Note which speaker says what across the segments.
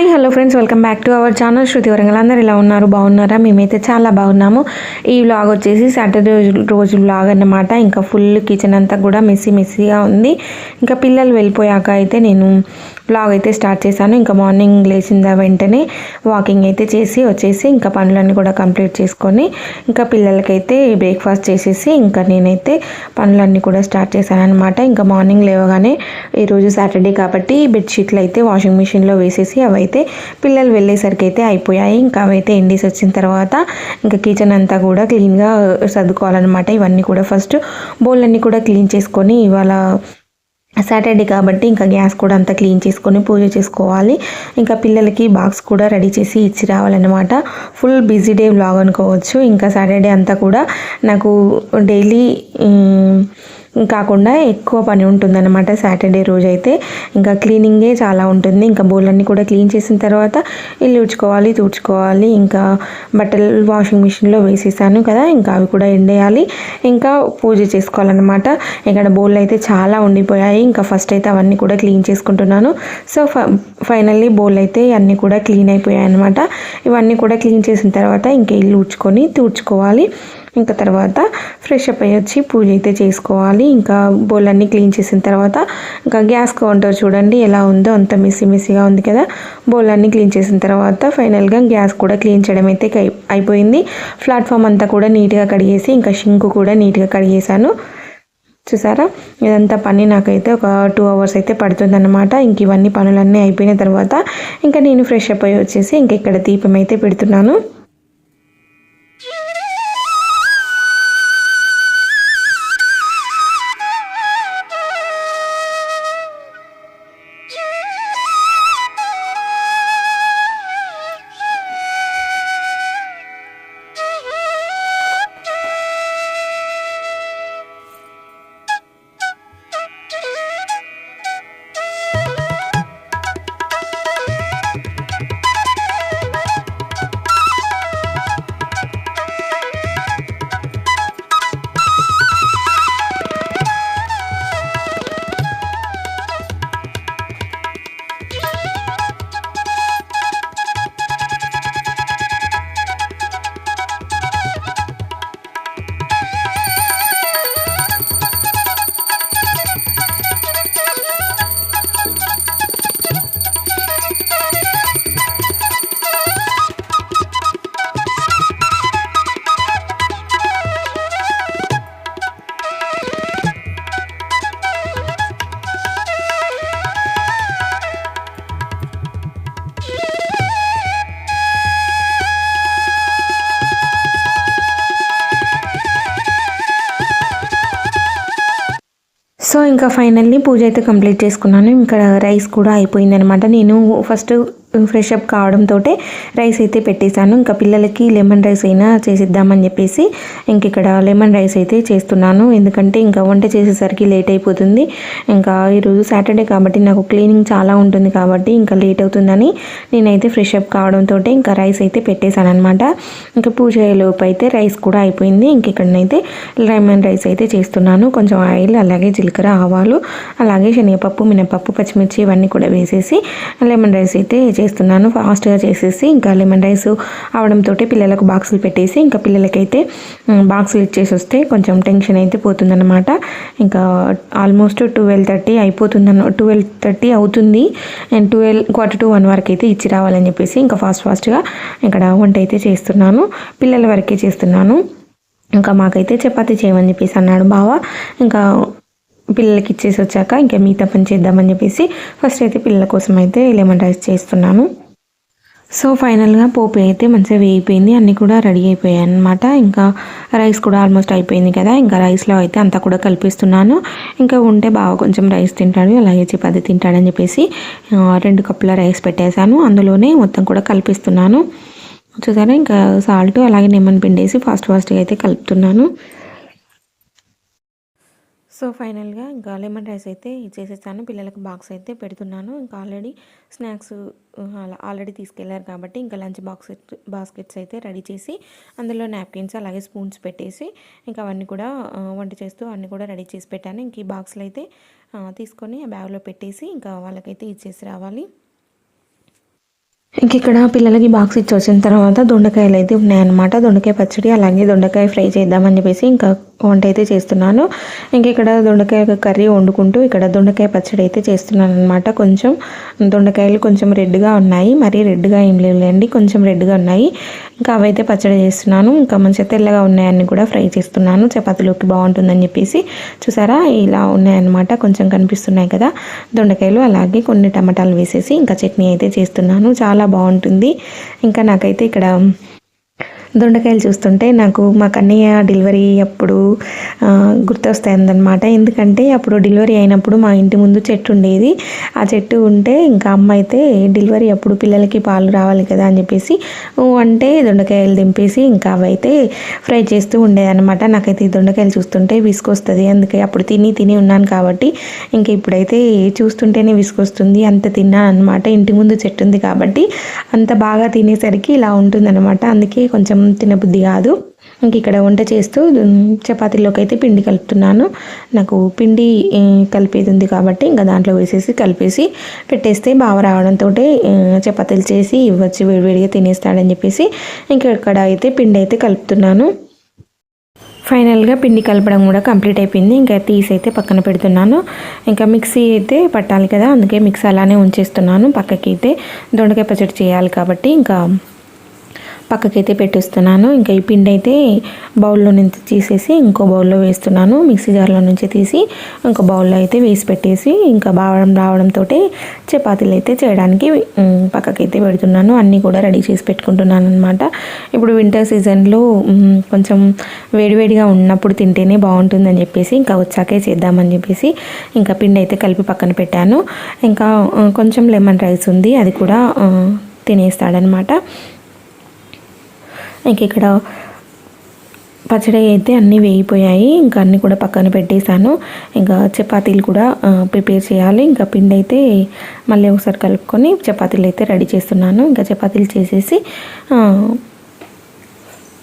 Speaker 1: Hi hello friends, welcome back to our channel Shruti Warangal. అందరు ఎలా ఉన్నారు? బాగున్నారా? మేమైతే చాలా బాగున్నాము. ఈ వ్లాగ్ వచ్చేసి సాటర్డే రోజు వ్లాగ్ అన్నమాట. ఇంకా ఫుల్ కిచెన్ అంతా కూడా మెస్సీగా ఉంది. ఇంకా పిల్లలు వెళ్ళిపోయాక అయితే నేను వ్లాగ్ అయితే స్టార్ట్ చేశాను. ఇంకా మార్నింగ్ లేచిన వెంటనే వాకింగ్ అయితే చేసి వచ్చేసి ఇంకా పనులన్నీ కూడా కంప్లీట్ చేసుకొని ఇంకా పిల్లలకైతే బ్రేక్ఫాస్ట్ చేసేసి ఇంకా నేనైతే పనులన్నీ కూడా స్టార్ట్ చేశాను అనమాట. ఇంకా మార్నింగ్ లేవగానే ఈరోజు సాటర్డే కాబట్టి బెడ్షీట్లు అయితే వాషింగ్ మిషన్లో వేసేసి అవైతే పిల్లలు వెళ్ళేసరికి అయితే అయిపోయాయి. ఇంకా అవైతే ఎండేసి వచ్చిన తర్వాత ఇంకా కిచెన్ అంతా కూడా క్లీన్గా సర్దుకోవాలన్నమాట. ఇవన్నీ కూడా ఫస్ట్ బౌల్ కూడా క్లీన్ చేసుకొని ఇవాళ సాటర్డే కాబట్టి ఇంకా గ్యాస్ కూడా అంతా క్లీన్ చేసుకొని పూజ చేసుకోవాలి. ఇంకా పిల్లలకి బాక్స్ కూడా రెడీ చేసి ఇచ్చి రావాలన్నమాట. ఫుల్ బిజీ డే వ్లాగ్ అనుకోవచ్చు. ఇంకా సాటర్డే అంతా కూడా నాకు డైలీ కాకుండా ఎక్కువ పని ఉంటుందన్నమాట. సాటర్డే రోజు అయితే ఇంకా క్లీనింగే చాలా ఉంటుంది. ఇంకా బౌలన్నీ కూడా క్లీన్ చేసిన తర్వాత ఇల్లు ఉడ్చుకోవాలి, తుడుచుకోవాలి. ఇంకా బట్టలు వాషింగ్ మిషన్లో వేసేసాను కదా, ఇంకా అవి కూడా ఎండేయాలి. ఇంకా పూజ చేసుకోవాలన్నమాట. ఇక్కడ బౌల్ అయితే చాలా ఉండిపోయాయి. ఇంకా ఫస్ట్ అయితే అవన్నీ కూడా క్లీన్ చేసుకుంటున్నాను. సో ఫైనల్లీ బౌల్ అయితే అన్నీ కూడా క్లీన్ అయిపోయాయి అనమాట. ఇవన్నీ కూడా క్లీన్ చేసిన తర్వాత ఇంకా ఇల్లు ఉడ్చుకొని తుడుచుకోవాలి. ఇంకా తర్వాత ఫ్రెష్ అప్ అయ్యి వచ్చి పూజ అయితే చేసుకోవాలి. ఇంకా బౌల్ అన్నీ క్లీన్ చేసిన తర్వాత ఇంకా గ్యాస్ కౌంటర్ చూడండి ఎలా ఉందో, అంత మెస్సీగా ఉంది కదా. బౌల్ అన్నీ క్లీన్ చేసిన తర్వాత ఫైనల్గా గ్యాస్ కూడా క్లీన్ చేయడం అయితే అయిపోయింది. ప్లాట్ఫామ్ అంతా కూడా నీట్గా కడిగేసి ఇంకా షింక్ కూడా నీట్గా కడిగేసాను. చూసారా, ఇదంతా పని నాకైతే ఒక 2 hours అయితే పడుతుందన్నమాట. ఇంక ఇవన్నీ పనులన్నీ అయిపోయిన తర్వాత ఇంకా నేను ఫ్రెష్ అప్ అయ్యి వచ్చేసి ఇంక ఇక్కడ దీపం అయితే పెడుతున్నాను. సో ఇంకా ఫైనల్లీ పూజ అయితే కంప్లీట్ చేసుకున్నాను. ఇక్కడ రైస్ కూడా అయిపోయింది అనమాట. నేను ఫస్ట్ ఫ్రెష్ అప్ కావడంతో రైస్ అయితే పెట్టేశాను. ఇంకా పిల్లలకి లెమన్ రైస్ అయినా చేసిద్దామని చెప్పేసి ఇంక ఇక్కడ లెమన్ రైస్ అయితే చేస్తున్నాను. ఎందుకంటే ఇంకా వంట చేసేసరికి లేట్ అయిపోతుంది. ఇంకా ఈరోజు సాటర్డే కాబట్టి నాకు క్లీనింగ్ చాలా ఉంటుంది కాబట్టి ఇంకా లేట్ అవుతుందని నేనైతే ఫ్రెష్ అప్ కావడంతో ఇంకా రైస్ అయితే పెట్టేశాను అనమాట. ఇంకా పూజ అయ్యేలోపు అయితే రైస్ కూడా అయిపోయింది. ఇంక ఇక్కడనైతే లెమన్ రైస్ అయితే చేస్తున్నాను. కొంచెం ఆయిల్, అలాగే జీలకర్ర, ఆవాలు, అలాగే శనగపప్పు, మినపప్పు, పచ్చిమిర్చి ఇవన్నీ కూడా వేసేసి లెమన్ రైస్ అయితే చేస్తున్నాను. ఫాస్ట్గా చేసేసి ఇంకా లెమన్ రైస్ అవడంతో పిల్లలకు బాక్సులు పెట్టేసి ఇంకా పిల్లలకైతే బాక్సులు ఇచ్చేసి వస్తే కొంచెం టెన్షన్ అయితే పోతుందన్నమాట. ఇంకా ఆల్మోస్ట్ 12:30 అయిపోతుందన్న 12:30 అవుతుంది. అండ్ 12:45 వరకు అయితే ఇచ్చి రావాలని చెప్పేసి ఇంకా ఫాస్ట్గా ఇక్కడ వంట అయితే చేస్తున్నాను. పిల్లల వరకే చేస్తున్నాను. ఇంకా మాకైతే చపాతీ చేయమని చెప్పేసి అన్నాడు బావ. ఇంకా పిల్లలకి ఇచ్చేసి వచ్చాక ఇంకా మిగతా పని చేద్దామని చెప్పేసి ఫస్ట్ అయితే పిల్లల కోసం అయితే లెమన్ రైస్ చేస్తున్నాను. సో ఫైనల్గా పోపు అయితే మంచిగా వేగిపోయింది. అన్నీ కూడా రెడీ అయిపోయాయి అన్నమాట. ఇంకా రైస్ కూడా ఆల్మోస్ట్ అయిపోయింది కదా. ఇంకా రైస్లో అయితే అంతా కూడా కలిపిస్తున్నాను. ఇంకా ఉంటే బాగా కొంచెం రైస్ తింటాడు, అలాగే చపాతీ తింటాడని చెప్పేసి 2 కప్పుల రైస్ పెట్టేశాను. అందులోనే మొత్తం కూడా కలిపిస్తున్నాను. చూసారా, ఇంకా సాల్ట్ అలాగే లెమన్ పిండేసి ఫాస్ట్గా అయితే కలుపుతున్నాను. సో ఫైనల్గా ఇంకా లెమన్ రైస్ అయితే చేసేసాను. పిల్లలకు బాక్స్ అయితే పెడుతున్నాను. ఇంకా ఆల్రెడీ స్నాక్స్ ఆల్రెడీ తీసుకెళ్లారు కాబట్టి ఇంకా లంచ్ బాస్కెట్స్ అయితే రెడీ చేసి అందులో నాప్కిన్స్ అలాగే స్పూన్స్ పెట్టేసి ఇంకా అవన్నీ కూడా వంట చేస్తూ అన్నీ కూడా రెడీ చేసి పెట్టాను. ఇంక ఈ బాక్స్లో అయితే తీసుకొని ఆ బ్యాగ్లో పెట్టేసి ఇంకా వాళ్ళకైతే ఇచ్చేసి రావాలి. ఇంక ఇక్కడ పిల్లలకి బాక్స్ ఇచ్చి వచ్చిన తర్వాత దొండకాయలు అయితే ఉన్నాయన్నమాట. దొండకాయ పచ్చడి అలాగే దొండకాయ ఫ్రై చేద్దామని చెప్పేసి ఇంకా వంట అయితే చేస్తున్నాను. ఇంక ఇక్కడ దొండకాయ కర్రీ వండుకుంటూ ఇక్కడ దొండకాయ పచ్చడి అయితే చేస్తున్నాను అనమాట. కొంచెం దొండకాయలు కొంచెం రెడ్గా ఉన్నాయి, మరీ రెడ్గా ఏం లేవులేండి, కొంచెం రెడ్గా ఉన్నాయి. ఇంకా అవైతే పచ్చడి చేస్తున్నాను. ఇంకా మంచిగా తెల్లగా ఉన్నాయన్నీ కూడా ఫ్రై చేస్తున్నాను, చపాతీలోకి బాగుంటుందని చెప్పేసి. చూసారా ఇలా ఉన్నాయన్నమాట, కొంచెం కనిపిస్తున్నాయి కదా దొండకాయలు. అలాగే కొన్ని టమాటాలు వేసేసి ఇంకా చట్నీ అయితే చేస్తున్నాను, చాలా బాగుంటుంది. ఇంకా నాకైతే ఇక్కడ దొండకాయలు చూస్తుంటే నాకు మా కన్నయ్య డెలివరీ అప్పుడు గుర్తొస్తాయిందనమాట. ఎందుకంటే అప్పుడు డెలివరీ అయినప్పుడు మా ఇంటి ముందు చెట్టు ఉండేది. ఆ చెట్టు ఉంటే ఇంకా అమ్మ అయితే డెలివరీ అప్పుడు పిల్లలకి పాలు రావాలి కదా అని చెప్పేసి అంటే దొండకాయలు దింపేసి ఇంకా అవైతే ఫ్రై చేస్తూ ఉండేదన్నమాట. నాకైతే ఈ దొండకాయలు చూస్తుంటే విసుకొస్తుంది. అందుకే అప్పుడు తిని ఉన్నాను కాబట్టి ఇంక ఇప్పుడైతే చూస్తుంటేనే విసుకొస్తుంది. అంత తిన్నాను అనమాట. ఇంటి ముందు చెట్టు ఉంది కాబట్టి అంత బాగా తినేసరికి ఇలా ఉంటుందన్నమాట. అందుకే కొంచెం తినబుద్ధి కాదు. ఇంక ఇక్కడ వంట చేస్తూ చపాతీలోకి అయితే పిండి కలుపుతున్నాను. నాకు పిండి కలిపేది ఉంది కాబట్టి ఇంకా దాంట్లో వేసేసి కలిపేసి పెట్టేస్తే బాగా రావడంతో చపాతీలు చేసి ఇవ్వచ్చు, వేడివేడిగా తినేస్తాడని చెప్పేసి ఇంకా ఇక్కడ అయితే పిండి అయితే కలుపుతున్నాను. ఫైనల్గా పిండి కలపడం కూడా కంప్లీట్ అయిపోయింది. ఇంకా తీసి అయితే పక్కన పెడుతున్నాను. ఇంకా మిక్సీ అయితే పట్టాలి కదా, అందుకే మిక్సీ అలానే ఉంచేస్తున్నాను. పక్కకి అయితే దొండకాయ పచ్చడి చేయాలి కాబట్టి ఇంకా పక్కకైతే పెట్టేస్తున్నాను. ఇంకా ఈ పిండి అయితే బౌల్లో నుంచి తీసేసి ఇంకో బౌల్లో వేస్తున్నాను. మిక్సీ జార్లో నుంచి తీసి ఇంకో బౌల్లో అయితే వేసి పెట్టేసి ఇంకా రావడంతో చపాతీలు అయితే చేయడానికి పక్కకైతే పెడుతున్నాను. అన్నీ కూడా రెడీ చేసి పెట్టుకుంటున్నాను అనమాట. ఇప్పుడు వింటర్ సీజన్లో కొంచెం వేడివేడిగా ఉన్నప్పుడు తింటేనే బాగుంటుందని చెప్పేసి ఇంకా వచ్చాకే చేద్దామని చెప్పేసి ఇంకా పిండి అయితే కలిపి పక్కన పెట్టాను. ఇంకా కొంచెం లెమన్ రైస్ ఉంది, అది కూడా తినేస్తాడనమాట. ఇంక ఇక్కడ పచ్చడి అయితే అన్నీ వేగిపోయాయి. ఇంకా అన్నీ కూడా పక్కన పెట్టేశాను. ఇంకా చపాతీలు కూడా ప్రిపేర్ చేయాలి. ఇంకా పిండి అయితే మళ్ళీ ఒకసారి కలుపుకొని చపాతీలు అయితే రెడీ చేస్తున్నాను. ఇంకా చపాతీలు చేసేసి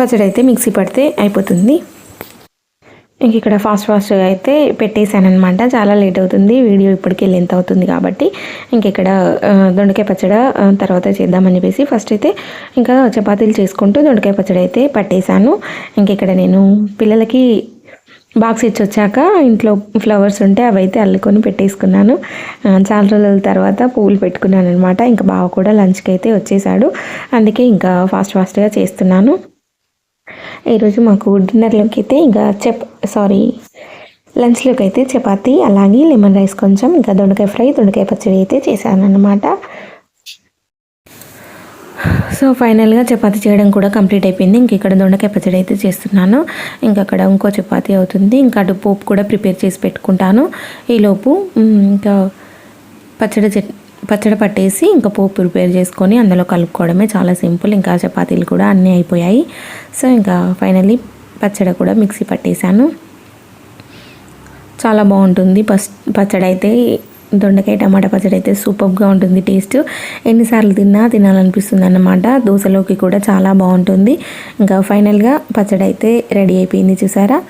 Speaker 1: పచ్చడి అయితే మిక్సీ పడితే అయిపోతుంది. ఇంక ఇక్కడ ఫాస్ట్గా అయితే పెట్టేశాను అనమాట. చాలా లేట్ అవుతుంది, వీడియో ఇప్పటికే లెంత్ అవుతుంది కాబట్టి ఇంక ఇక్కడ దొండకాయ పచ్చడి తర్వాత చేద్దామని చెప్పేసి ఫస్ట్ అయితే ఇంకా చపాతీలు చేసుకుంటూ దొండకాయ పచ్చడి అయితే పట్టేశాను. ఇంక ఇక్కడ నేను పిల్లలకి బాక్స్ ఇచ్చి వచ్చాక ఇంట్లో ఫ్లవర్స్ ఉంటే అవైతే అల్లుకొని పెట్టేసుకున్నాను. చాలా రోజుల తర్వాత పువ్వులు పెట్టుకున్నాను అనమాట. ఇంకా బావ కూడా లంచ్కి అయితే వచ్చేసాడు, అందుకే ఇంకా ఫాస్ట్గా చేస్తున్నాను. ఈరోజు మాకు డిన్నర్లోకి అయితే ఇంకా లంచ్లోకి అయితే చపాతీ అలాగే లెమన్ రైస్ కొంచెం ఇంకా దొండకాయ ఫ్రై దొండకాయ పచ్చడి అయితే చేశాను అనమాట. సో ఫైనల్గా చపాతీ చేయడం కూడా కంప్లీట్ అయిపోయింది. ఇంక ఇక్కడ దొండకాయ పచ్చడి అయితే చేస్తున్నాను. ఇంకా అక్కడ ఇంకో చపాతీ అవుతుంది. ఇంకా అటు పోపు కూడా ప్రిపేర్ చేసి పెట్టుకుంటాను. ఈలోపు ఇంకా పచ్చడి పట్టేసి ఇంకా పోపు ప్రిపేర్ చేసుకొని అందులో కలుపుకోవడమే, చాలా సింపుల్. ఇంకా చపాతీలు కూడా అన్నీ అయిపోయాయి. సో ఇంకా ఫైనల్లీ పచ్చడి కూడా మిక్సీ పట్టేశాను. చాలా బాగుంటుంది పచ్చడి అయితే. దొండకాయ టమాటా పచ్చడి అయితే సూపర్గా ఉంటుంది టేస్ట్. ఎన్నిసార్లు తినాలనిపిస్తుంది అన్నమాట. దోశలోకి కూడా చాలా బాగుంటుంది. ఇంకా ఫైనల్గా పచ్చడి అయితే రెడీ అయిపోయింది, చూసారా.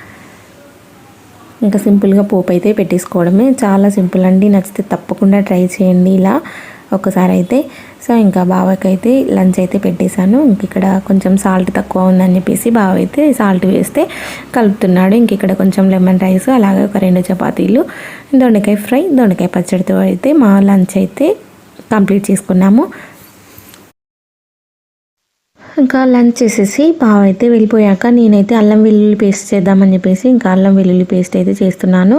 Speaker 1: ఇంకా సింపుల్గా పోపు అయితే పెట్టేసుకోవడమే, చాలా సింపుల్ అండి. నచ్చితే తప్పకుండా ట్రై చేయండి ఇలా ఒకసారి అయితే. సో ఇంకా బావకి అయితే లంచ్ అయితే పెట్టేశాను. ఇంక ఇక్కడ కొంచెం సాల్ట్ తక్కువ ఉందని చెప్పేసి బావ అయితే సాల్ట్ వేస్తే కలుపుతున్నాడు. ఇంక ఇక్కడ కొంచెం లెమన్ రైస్ అలాగే ఒక 2 చపాతీలు దొండకాయ ఫ్రై దొండకాయ పచ్చడితో అయితే మా లంచ్ అయితే కంప్లీట్ చేసుకున్నాము. ఇంకా లంచ్ చేసేసి బావ అయితే వెళ్ళిపోయాక నేనైతే అల్లం వెల్లుల్లి పేస్ట్ చేద్దామని చెప్పేసి ఇంకా అల్లం వెల్లుల్లి పేస్ట్ అయితే చేస్తున్నాను.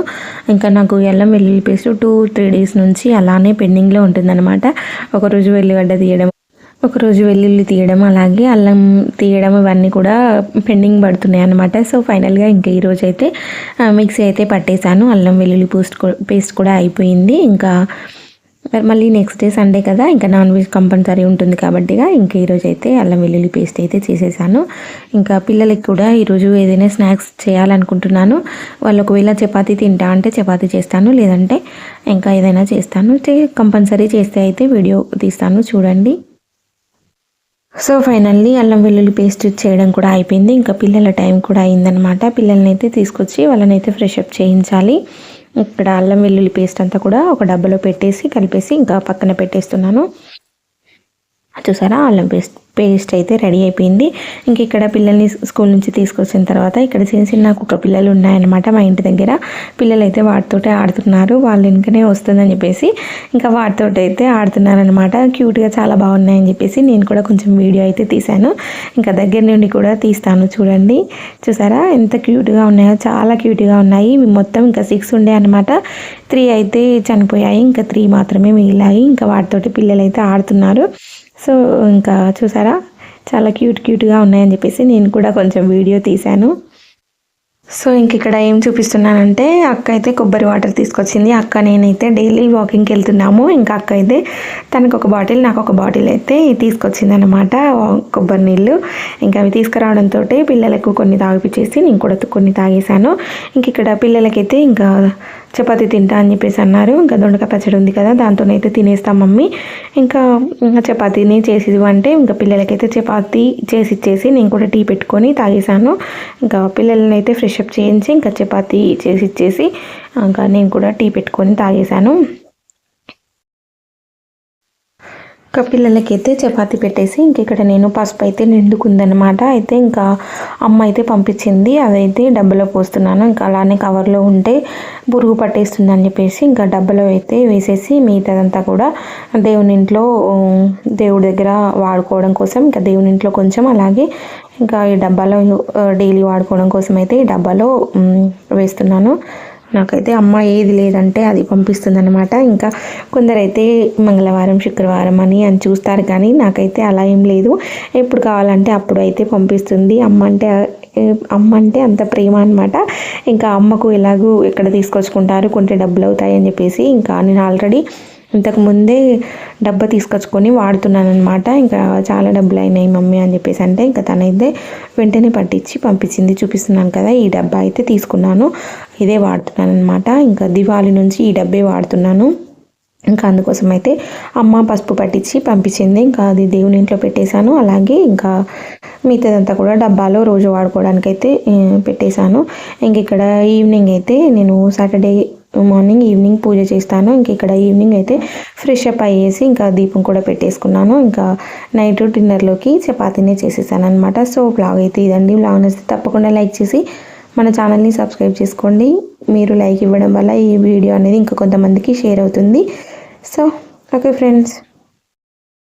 Speaker 1: ఇంకా నాకు అల్లం వెల్లుల్లి పేస్ట్ 2-3 డేస్ నుంచి అలానే పెండింగ్లో ఉంటుందన్నమాట. ఒకరోజు వెల్లిగడ్డ తీయడం, ఒకరోజు వెల్లుల్లి తీయడం, అలాగే అల్లం తీయడం, ఇవన్నీ కూడా పెండింగ్ పడుతున్నాయి అన్నమాట. సో ఫైనల్గా ఇంకా ఈరోజు అయితే మిక్సీ అయితే పట్టేశాను. అల్లం వెల్లుల్లి పేస్ట్ కూడా అయిపోయింది. ఇంకా మళ్ళీ నెక్స్ట్ డే సండే కదా, ఇంకా నాన్ వెజ్ కంపల్సరీ ఉంటుంది కాబట్టి ఇంకా ఈరోజు అయితే అల్లం వెల్లుల్లి పేస్ట్ అయితే చేసేసాను. ఇంకా పిల్లలకి కూడా ఈరోజు ఏదైనా స్నాక్స్ చేయాలనుకుంటున్నాను. వాళ్ళు ఒకవేళ చపాతీ తింటా అంటే చపాతీ చేస్తాను, లేదంటే ఇంకా ఏదైనా చేస్తాను. కంపల్సరీ చేస్తే అయితే వీడియో తీస్తాను, చూడండి. సో ఫైనల్లీ అల్లం వెల్లుల్లి పేస్ట్ చేయడం కూడా అయిపోయింది. ఇంకా పిల్లల టైం కూడా అయిందనమాట. పిల్లల్ని అయితే తీసుకొచ్చి వాళ్ళని అయితే ఫ్రెష్ అప్ చేయించాలి. ఇక్కడ అల్లం వెల్లుల్లి పేస్ట్ అంతా కూడా ఒక డబ్బాలో పెట్టేసి కలిపేసి ఇంకా పక్కన పెట్టేస్తున్నాను. చూసారా అల్లం పేస్ట్ అయితే రెడీ అయిపోయింది. ఇంక ఇక్కడ పిల్లల్ని స్కూల్ నుంచి తీసుకొచ్చిన తర్వాత ఇక్కడ చిన్న చిన్న కుక్క పిల్లలు ఉన్నాయన్నమాట మా ఇంటి దగ్గర. పిల్లలు అయితే వాటితోటే ఆడుతున్నారు. వాళ్ళు వెనుకనే వస్తుందని చెప్పేసి ఇంకా వాటితో అయితే ఆడుతున్నారనమాట. క్యూట్గా చాలా బాగున్నాయని చెప్పేసి నేను కూడా కొంచెం వీడియో అయితే తీశాను. ఇంకా దగ్గర నుండి కూడా తీస్తాను చూడండి. చూసారా ఎంత క్యూట్గా ఉన్నాయో, చాలా క్యూట్గా ఉన్నాయి. మొత్తం ఇంకా 6 ఉండే అనమాట. 3 అయితే చనిపోయాయి, ఇంకా 3 మాత్రమే మిగిలాయి. ఇంకా వాటితోటి పిల్లలు అయితే ఆడుతున్నారు. సో ఇంకా చూసారా చాలా క్యూట్గా ఉన్నాయని చెప్పేసి నేను కూడా కొంచెం వీడియో తీశాను. సో ఇంక ఇక్కడ ఏం చూపిస్తున్నానంటే అక్క అయితే కొబ్బరి వాటర్ తీసుకొచ్చింది. అక్క నేనైతే డైలీ వాకింగ్కి వెళ్తున్నాము. ఇంకా అక్క అయితే తనకు ఒక బాటిల్, నాకు ఒక బాటిల్ అయితే తీసుకొచ్చింది అనమాట కొబ్బరి నీళ్ళు. ఇంకా అవి తీసుకురావడంతో పిల్లలకు కొన్ని తాగిపించేసి నేను కూడా కొన్ని తాగేశాను. ఇంక ఇక్కడ పిల్లలకైతే ఇంకా చపాతీ తింటా అని చెప్పేసి అన్నారు. ఇంకా దొండకాయ పచ్చడి ఉంది కదా, దాంతోనైతే తినేస్తాం మమ్మీ, ఇంకా చపాతీని చేసి ఇవ్వంటే ఇంకా పిల్లలకైతే చపాతీ చేసి ఇచ్చేసి నేను కూడా టీ పెట్టుకొని తాగేశాను. ఇంకా పిల్లల్ని అయితే ఫ్రెష్ అప్ చేయించి ఇంకా చపాతీ చేసి ఇచ్చేసి ఇంకా నేను కూడా టీ పెట్టుకొని తాగేశాను. ఇంకా పిల్లలకైతే చపాతీ పెట్టేసి ఇంక ఇక్కడ నేను పసుపు అయితే నిండుకుందనమాట. అయితే ఇంకా అమ్మ అయితే పంపించింది, అదైతే డబ్బాలో పోస్తున్నాను. ఇంకా అలానే కవర్లో ఉంటే పురుగు పట్టేస్తుంది అని చెప్పేసి ఇంకా డబ్బాలో అయితే వేసేసి మిగతాదంతా కూడా దేవుని ఇంట్లో దేవుడి దగ్గర వాడుకోవడం కోసం ఇంకా దేవుని ఇంట్లో కొంచెం, అలాగే ఇంకా ఈ డబ్బాలో డైలీ వాడుకోవడం కోసం అయితే ఈ డబ్బాలో వేస్తున్నాను. నాకైతే అమ్మ ఏది లేదంటే అది పంపిస్తుంది అనమాట. ఇంకా కొందరైతే మంగళవారం శుక్రవారం అని చూస్తారు, కానీ నాకైతే అలా ఏం లేదు. ఎప్పుడు కావాలంటే అప్పుడు అయితే పంపిస్తుంది. అమ్మ అంటే అంత ప్రేమ అనమాట. ఇంకా అమ్మకు ఎలాగూ ఎక్కడ తీసుకొచ్చుకుంటారు, కొంటే డబ్బులు అవుతాయి అని చెప్పేసి ఇంకా నేను ఆల్రెడీ ఇంతకుముందే డబ్బా తీసుకొచ్చుకొని వాడుతున్నాను అనమాట. ఇంకా చాలా డబ్బులు అయినాయి మమ్మీ అని చెప్పేసి అంటే ఇంకా తనైతే వెంటనే పట్టించి పంపించింది. చూపిస్తున్నాను కదా, ఈ డబ్బా అయితే తీసుకున్నాను, ఇదే వాడుతున్నాను అనమాట. ఇంకా దివాళీ నుంచి ఈ డబ్బే వాడుతున్నాను. ఇంకా అందుకోసం అయితే అమ్మ పసుపు పట్టించి పంపించింది. ఇంకా అది దేవుని ఇంట్లో పెట్టేశాను. అలాగే ఇంకా మిగతాదంతా కూడా డబ్బాలో రోజు వాడుకోవడానికి అయితే పెట్టేశాను. ఇంక ఇక్కడ ఈవినింగ్ అయితే నేను సాటర్డే మార్నింగ్ ఈవినింగ్ పూజ చేస్తాను. ఇంక ఇక్కడ ఈవినింగ్ అయితే ఫ్రెష్ అప్ అయ్యేసి ఇంకా దీపం కూడా పెట్టేసుకున్నాను. ఇంకా నైట్ డిన్నర్లోకి చపాతీనే చేసేసాను అనమాట. సో బ్లాగ్ అయితే ఇదండి. బ్లాగ్ నచ్చితే తప్పకుండా లైక్ చేసి మన ఛానల్ని సబ్స్క్రైబ్ చేసుకోండి. మీరు లైక్ ఇవ్వడం వల్ల ఈ వీడియో అనేది ఇంకా కొంతమందికి షేర్ అవుతుంది. So okay friends.